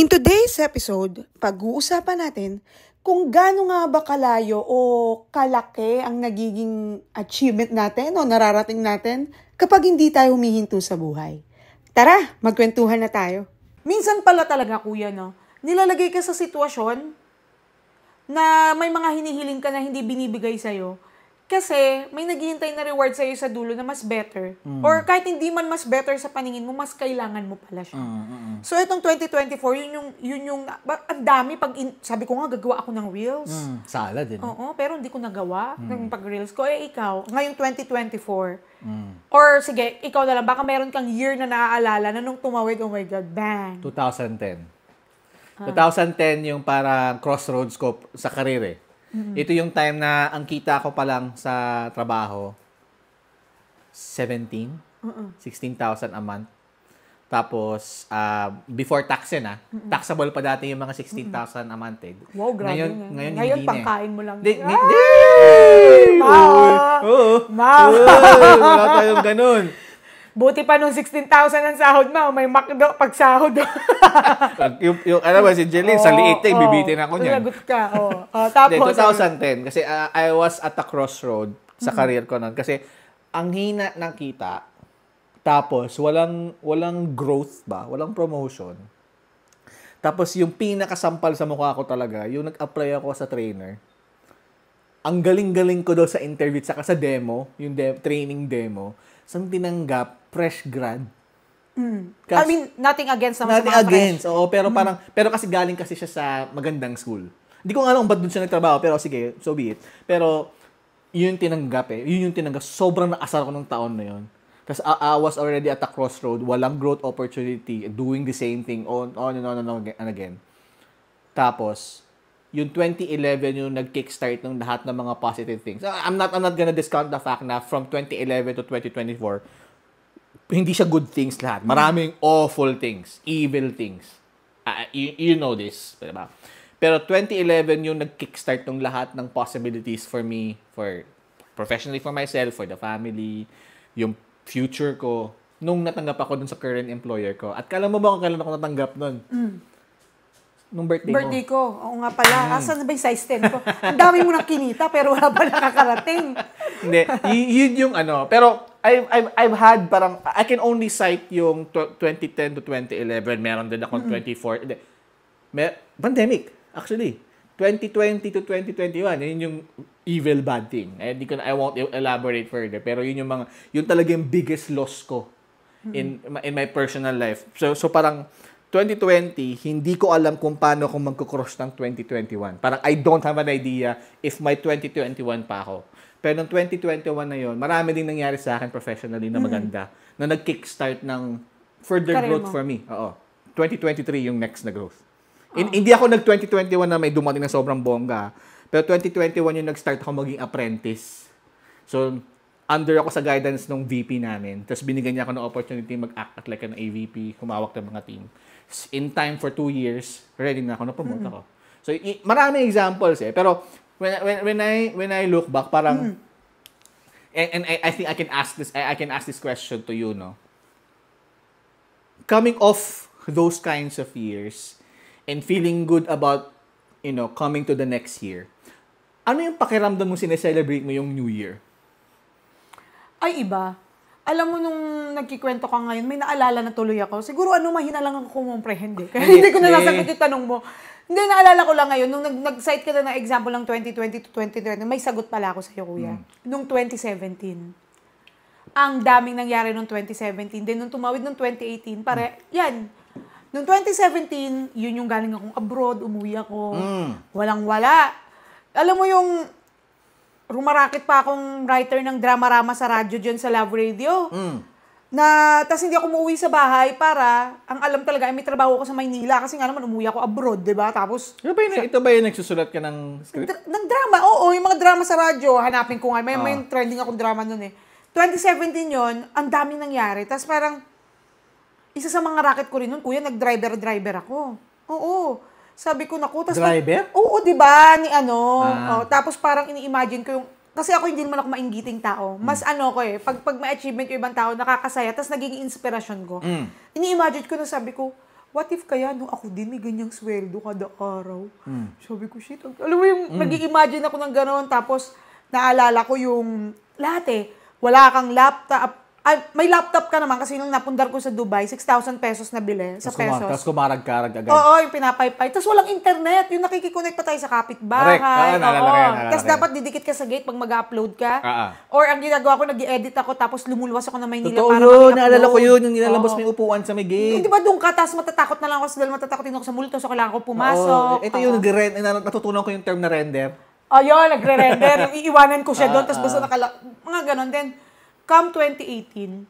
In today's episode, pag-uusapan natin kung gaano nga ba kalayo o kalaki ang nagiging achievement natin o nararating natin kapag hindi tayo humihinto sa buhay. Tara, magkwentuhan na tayo. Minsan pala talaga, kuya, no? Nilalagay ka sa sitwasyon na may mga hinihiling ka na hindi binibigay sa'yo kasi may naghihintay na reward sa'yo sa dulo na mas better. Or kahit hindi man mas better sa paningin mo, mas kailangan mo pala siya. So, itong 2024, yun yung ang dami. Sabi ko nga, gagawa ako ng reels. Sala din. Oo, pero hindi ko nagawa ng pag-reels ko. Ikaw, ngayong 2024. Or sige, ikaw na lang, baka meron kang year na naaalala na nung tumawid, oh my God, bang. 2010. 2010 yung parang crossroads ko sa karir eh. Ito yung time na ang kita ko pa lang sa trabaho, 16,000 a month. Tapos, before tax yun taxable pa dati yung mga 16,000 a month eh. Wow, grabe. Ngayon hindi pangkain mo lang. Wala tayong ganun. Buti pa nung 16,000 ang sahod mo, may McDo pag sahod. yung ano ba, si Jeline, sa liit eh, bibitin ako niyan. Lagot ka, Tapos, 2010, kasi I was at a crossroad sa career ko noon. Kasi, ang hina ng kita, tapos, walang growth ba? Walang promotion. Tapos, yung pinakasampal sa mukha ko talaga, yung nag-apply ako sa trainer. Ang galing-galing ko daw sa interview, saka sa demo, yung training demo, sang tinanggap, fresh grad. I mean, nothing against naman sa mga fresh. Oo, pero pero kasi galing kasi siya sa magandang school. Hindi ko nga alam ba't doon siya nagtrabaho, pero sige, so be it. Pero, yun yung tinanggap eh. Yun yung tinanggap. Sobrang naasar ko nung taon na yun. Tapos, I was already at a crossroad, walang growth opportunity, doing the same thing on and again. Tapos, yung 2011 yung nag-kickstart ng lahat ng mga positive things. I'm not gonna discount the fact na from 2011 to 2024, hindi siya good things lahat. Maraming awful things, evil things. You know this, diba? Pero 2011 yung nag-kickstart ng lahat ng possibilities for me, for professionally for myself, for the family, yung future ko, nung natanggap ako dun sa current employer ko. At kala mo ba kung kailan ako natanggap nun? Nung birthday ko. Oo nga pala. Asan na ba yung size 10 ko? Ang dami mo nang kinita, pero wala pa nakakarating. Hindi. Yun yung ano. Pero, I've had parang, I can only cite yung 2010 to 2011. Meron din akong 24. Hindi. Pandemic, actually. 2020 to 2021. Yun yung evil bad thing. I won't elaborate further. Pero yun yung yun talaga yung biggest loss ko in my personal life. So parang, 2020, hindi ko alam kung paano ako magkukross ng 2021. Parang I don't have an idea if may 2021 pa ako. Pero noong 2021 na yun, marami din nangyari sa akin professionally na maganda na nag-kickstart ng further growth for me. Oo. 2023 yung next na growth. Hindi ako nag-2021 na may dumating na sobrang bongga. Pero 2021 yung nag-start ako maging apprentice. So, under ako sa guidance ng VP namin. Tapos binigyan niya ako ng opportunity mag-act like an AVP, humawak ng mga team. In time for 2 years, ready na ako, na-promote ako. So, maraming examples eh. Pero, when I look back, parang, and I think I can ask this question to you, no? Coming off those kinds of years, and feeling good about, coming to the next year, ano yung pakiramdam mo sineselebrate mo yung New Year? Ay, iba. Alam mo, nung nagkikwento ka ngayon, may naalala na tuloy ako. Siguro mahina lang ako kumomprehend eh. Kaya hindi ko na nasagot yung tanong mo. Hindi, naalala ko lang ngayon, nung nag-cite ka na ng example ng 2020 to 2020, may sagot pala ako sa'yo, kuya. Nung 2017. Ang daming nangyari nung 2017. Then, nung tumawid nung 2018, yan. Nung 2017, yun yung galing akong abroad, umuwi ako. Walang-wala. Alam mo yung rumarakit pa akong writer ng drama-rama sa radyo dyan sa Love Radio. Tas hindi ako umuwi sa bahay para, ang alam talaga, may trabaho ako sa Maynila kasi nga naman umuwi ako abroad, diba? Tapos, ito ba yung nagsusulat ka ng script? Ng drama, oo, yung mga drama sa radyo, hanapin ko nga. May trending akong drama nun eh. 2017 yon, ang daming nangyari. Tapos parang, isa sa mga racket ko rin nun, kuya, nag-driver ako. Oo. Sabi ko, naku. Driver? Oo, di ba? Tapos parang ini-imagine ko yung, kasi ako hindi naman ako mainggiting tao. Mas ko eh, pag may achievement yung ibang tao, nakakasaya, tapos naging inspirasyon ko. Ini-imagine ko na sabi ko, what if kaya nung ako din may ganyang sweldo kada araw? Sabi ko, shit. Alam mo yung nag-i-imagine ako ng gano'n, tapos naalala ko yung lahat wala kang laptop. May laptop ka naman kasi nung napundar ko sa Dubai, 6,000 pesos na bili sa pesos. Tapos kumarag-karag agad. Oo, yung pinapaypay. Tapos walang internet. Yung nakikiconnect pa tayo sa kapitbahay. Tapos dapat didikit ka sa gate pag mag-upload ka. Or ang ginagawa ko, nag-i-edit ako tapos lumulwas ako na Maynila para mag-upload. Totoo yun. Naalala ko yun. Yung nilalabas may upuan sa may gate. Di ba doon ka? Tapos matatakot na lang ako dahil matatakot ako sa multo. So kailangan ko pumasok. Ito yung natutunan ko yung term na render. Ayun, nagre-render. Yung iiwanan ko siya doon. Tapos basta mga ganon. Then, come 2018,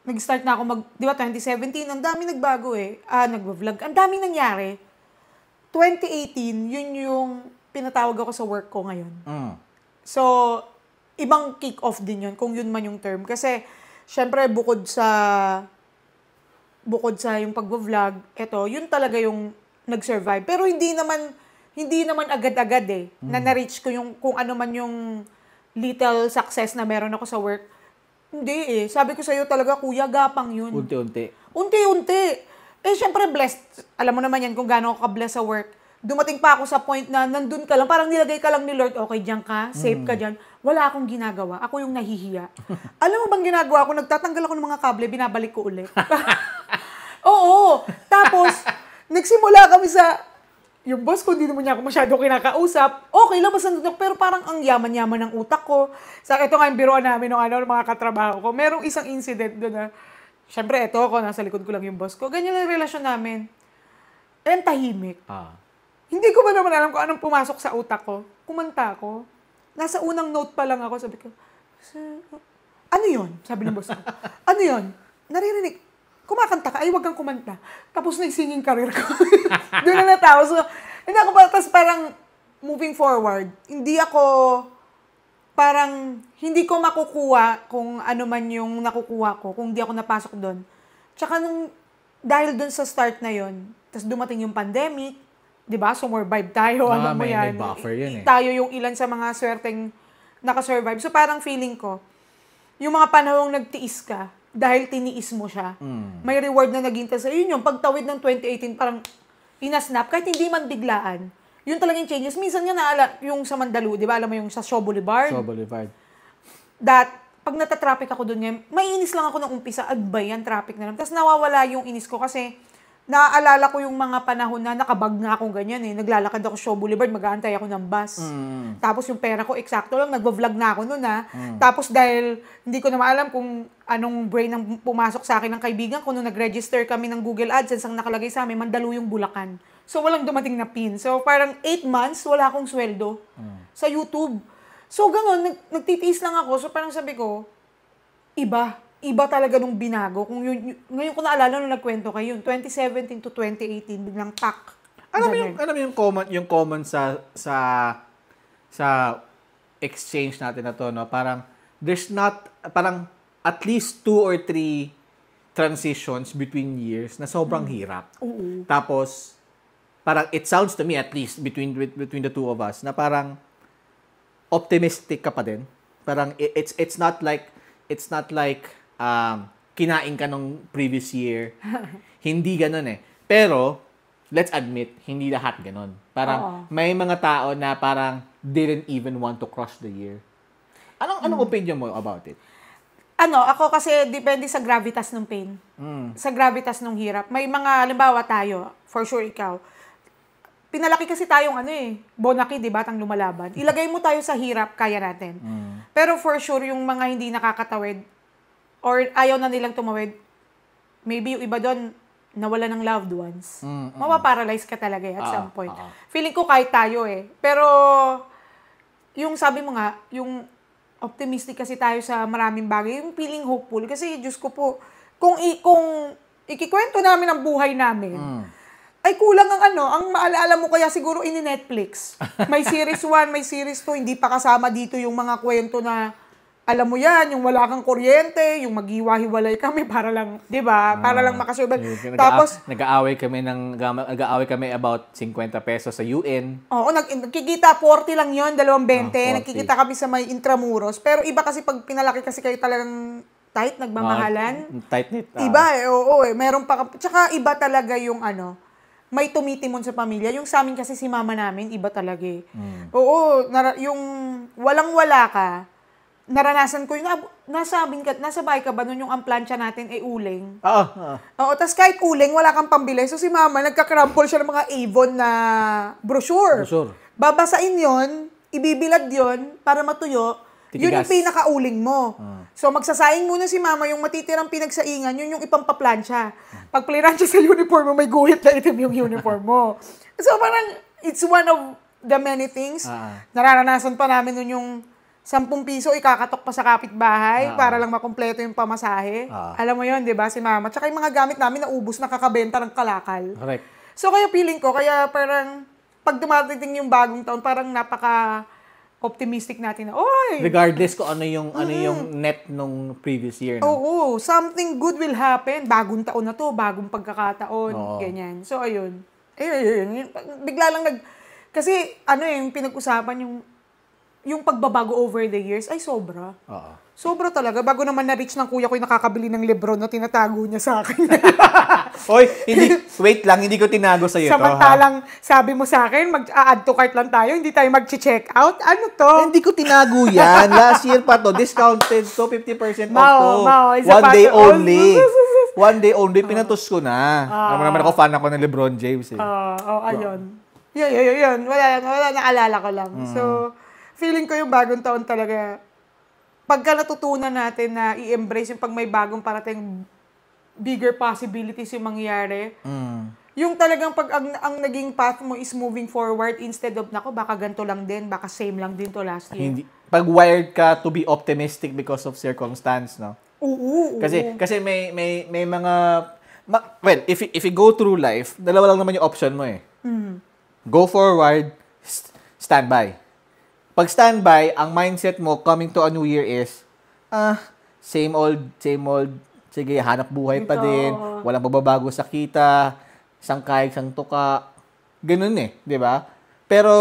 nag-start na ako di ba 2017, ang dami nagbago nag-vlog, ang dami nangyari. 2018, yun yung pinatawag ako sa work ko ngayon. So, ibang kick-off din yun, kung yun man yung term. Kasi, syempre, bukod sa yung pag-vlog, yun talaga yung nag-survive. Pero hindi naman agad-agad na na-reach ko yung, kung ano man yung little success na meron ako sa work. Hindi Sabi ko sa'yo talaga, kuya, gapang yun. Unti-unti. Unti-unti. Syempre blessed. Alam mo naman yan kung gaano ako ka-blessed sa work. Dumating pa ako sa point na nandun ka lang, parang nilagay ka lang ni Lord, okay, diyan ka, safe ka dyan. Wala akong ginagawa. Ako yung nahihiya. Alam mo bang ginagawa ko? Nagtatanggal ako ng mga kable, binabalik ko ulit. Oo. Tapos, nagsimula kami yung boss ko, hindi naman niya ako masyado kinakausap. Okay lang, basta nandun. Pero parang ang yaman-yaman ng utak ko. Ito nga yung biroan namin ng mga katrabaho ko. Merong isang incident doon na, syempre, ako, nasa likod ko lang yung boss ko. Ganyan ang relasyon namin. And tahimik. Hindi ko ba naman alam kung anong pumasok sa utak ko. Kumanta ako. Nasa unang note pa lang ako, sabi ko, ano yun? Sabi ng boss ko. Ano yun? Naririnig. Kumakanta ka, ay wag kang kumanta. Tapos na yung singing career ko. Doon na natawa. So, hindi ako tapos parang moving forward, hindi ko makukuha kung ano man yung nakukuha ko, kung hindi ako napasok doon. Tsaka dahil doon sa start na yon, tapos dumating yung pandemic, di ba? Sumurvive tayo, alam mo yan. May buffer yun Tayo yung ilan sa mga swerteng nakasurvive. So parang feeling ko, yung mga panahong nagtiis ka, dahil tiniis mo siya, may reward na naghintay sa'yo. Yun yung pagtawid ng 2018, parang inasnap, kahit hindi man biglaan. Yun talagang changes. Minsan nga yung sa Mandalu, di ba? Alam mo yung sa Shaw Boulevard? Shaw Boulevard. Pag natatraffic ako doon ngayon, maiinis lang ako ng umpisa, agbay yan, traffic na lang. Tapos nawawala yung inis ko kasi naaalala ko yung mga panahon na nakabag na akong ganyan Naglalakad ako Shaw Boulevard, mag-aantay ako ng bus. Tapos yung pera ko, eksakto lang, nagvo-vlog na ako noon Tapos dahil hindi ko na maalam kung anong brain ang pumasok sa akin ng kaibigan ko, nung nag-register kami ng Google AdSense, ang nakalagay sa amin, Mandaluyong Bulacan. So walang dumating na pin. So parang 8 months, wala akong sweldo sa YouTube. So gano'n, nagtitiis lang ako. So parang sabi ko, iba talaga nung binago. Kung ngayon ko naalala nung nagkwento kayo, 2017 to 2018, biglang tak. Alam mo yung common sa exchange natin na to, no? Parang parang at least 2 or 3 transitions between years na sobrang hirap. Tapos parang it sounds to me, at least between the two of us, na parang optimistic ka pa din. Parang it's not like kinain ka nung previous year. Hindi ganun Pero, let's admit, hindi lahat ganun. Parang may mga tao na parang didn't even want to cross the year. Anong opinion mo about it? Ako kasi depende sa gravitas ng pain. Sa gravitas ng hirap. May mga, halimbawa tayo, for sure ikaw, pinalaki kasi tayong bonaki, di ba, tang lumalaban. Ilagay mo tayo sa hirap, kaya natin. Pero for sure, yung mga hindi nakakatawid, or ayaw na nilang tumawid, maybe yung iba doon, nawala ng loved ones. Mapaparalyze ka talaga at some point. Feeling ko kahit tayo Pero, yung sabi mo nga, yung optimistic kasi tayo sa maraming bagay, yung feeling hopeful. Kasi, Diyos ko po, kung ikikwento namin ang buhay namin, ay kulang ang maalala mo kaya siguro ini-Netflix. May series 1, may series 2, hindi pa kasama dito yung mga kwento na alam mo yan, yung wala kang kuryente, yung maghiwa-hiwalay kami para lang, di ba? Para lang makasurvive. Tapos, nag-aaway kami about 50 pesos sa UN. Oo, nagkikita, 40 lang yun, 2.20. Nagkikita kami sa may Intramuros. Pero iba kasi pag pinalaki kasi kayo talagang tight, nagmamahalan. Tight-knit. Iba oo meron pa, tsaka iba talaga yung may tumitimon sa pamilya. Yung sa amin kasi si mama namin, iba talaga eh. Oo, yung walang-wala ka, naranasan ko yung, nasa bahay ka ba nun yung ang plancha natin ay uling? Oo, tas kahit uling, wala kang pambili. So si mama, nagka-crumple siya ng mga Avon na brochure. Babasain yon, ibibilad yon para matuyo. Titigas. Yun yung pinaka-uling mo. So magsasaing muna si mama, yung matitirang pinagsaingan, yun yung ipampaplansya. Pag pliransya sa uniform mo, may guhit na itim yung uniform mo. So parang, it's one of the many things. Nararanasan pa namin nun yung 10 piso, ikakatok pa sa kapitbahay para lang makumpleto yung pamasahe. Alam mo yun, di ba, si mama. Tsaka yung mga gamit namin naubos, nakakabenta ng kalakal. Correct. So kaya feeling ko, kaya parang pag dumadating yung bagong taon, parang optimistic natin na, oy! Regardless kung ano yung net nung previous year. No? Oo, something good will happen. Bagong taon na to, bagong pagkakataon, ganyan. So ayun. Ayun. Bigla lang kasi yung pinag-usapan yung pagbabago over the years, ay sobra. Sobra talaga. Bago naman na-reach ng kuya ko yung nakakabili ng Lebron na tinatago niya sa akin. Hoy, wait lang, hindi ko tinago sa iyo to. Samantalang sabi mo sa akin, mag-add to cart lang tayo, hindi tayo mag-check out. Ano to? Hindi ko tinago yan. Last year pa to, discounted to, 50% off to. One day only. One day only, pinatos ko na. Alam mo naman ako, fan ako ng LeBron James eh. Ayun. Yun. Wala, naalala ko lang. So, feeling ko yung bagong taon talaga, pagka natutunan natin na i-embrace yung pag may bagong parating bigger possibilities yung mangyayari, yung talagang pag ang naging path mo is moving forward instead of, baka ganito lang din, baka same lang din to last year. Pag wired ka to be optimistic because of circumstance, no? Oo. Kasi may mga, well, if you go through life, dalawa lang naman yung option mo eh. Go forward, stand by. Pag standby, ang mindset mo coming to a new year is, same old, sige, hanap buhay pa din, walang bababago sa kita, isang kahig, isang tuka, ganun eh, di ba? Pero,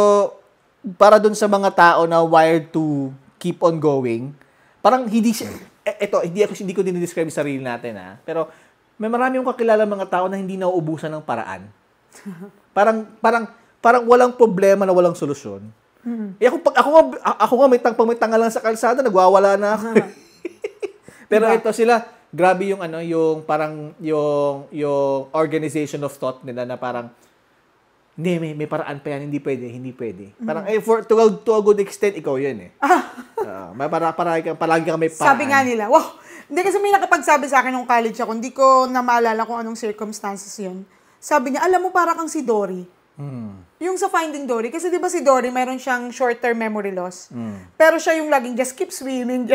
para dun sa mga tao na wired to keep on going, parang hindi ko dinidescribe yung sarili natin, pero may marami yung kakilala mga tao na hindi nauubusan ng paraan. Parang walang problema na walang solusyon. Ako nga may tanga lang sa kalsada, nagwawala na ako. Pero ito sila, grabe yung parang yung organization of thought nila na parang hindi, may paraan pa yan, hindi pwede. Parang to a good extent ikaw 'yan eh. Palagi kang may paraan. Sabi nga nila, wow, hindi kasi may nakapagsabi sa akin nung college ako, hindi ko na maalala kung anong circumstances 'yun. Sabi niya, alam mo para kang si Dory. Yung sa Finding Dory, kasi di ba si Dory, mayroon siyang short-term memory loss. Pero siya yung laging, just keep swimming.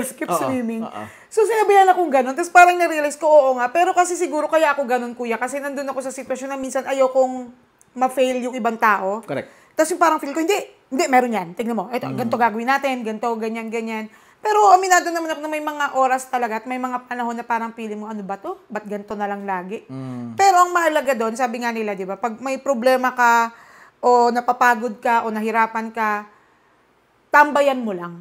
So sinabihan akong ganun. Tapos parang na-realize ko, oo nga. Pero kasi siguro kaya ako ganun, kuya. Kasi nandun ako sa sitwasyon na minsan ayokong ma-fail yung ibang tao. Correct. Tapos yung parang feel ko, hindi, meron yan. Tingnan mo, ito, ganito gagawin natin, ganito, ganyan. Pero aminado naman ako na may mga oras talaga at may mga panahon na parang feeling mo, ano ba to? Ba't ganito na lang lagi? Pero ang mahalaga doon, sabi nga nila, di ba, pag may problema ka, o napapagod ka, o nahirapan ka, tambayan mo lang.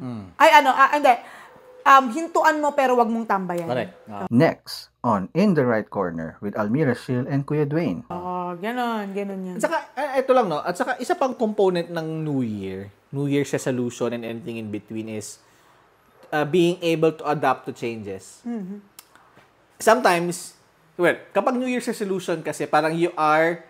Hintuan mo pero wag mong tambayan. Correct. Next, on In the Right Corner with Almira Shil and Kuya Dwayne. Ganon yan. At saka, ito lang, no? At saka, isa pang component ng New Year's resolution and anything in between is being able to adapt to changes. Sometimes, kapag New Year's resolution kasi, parang you are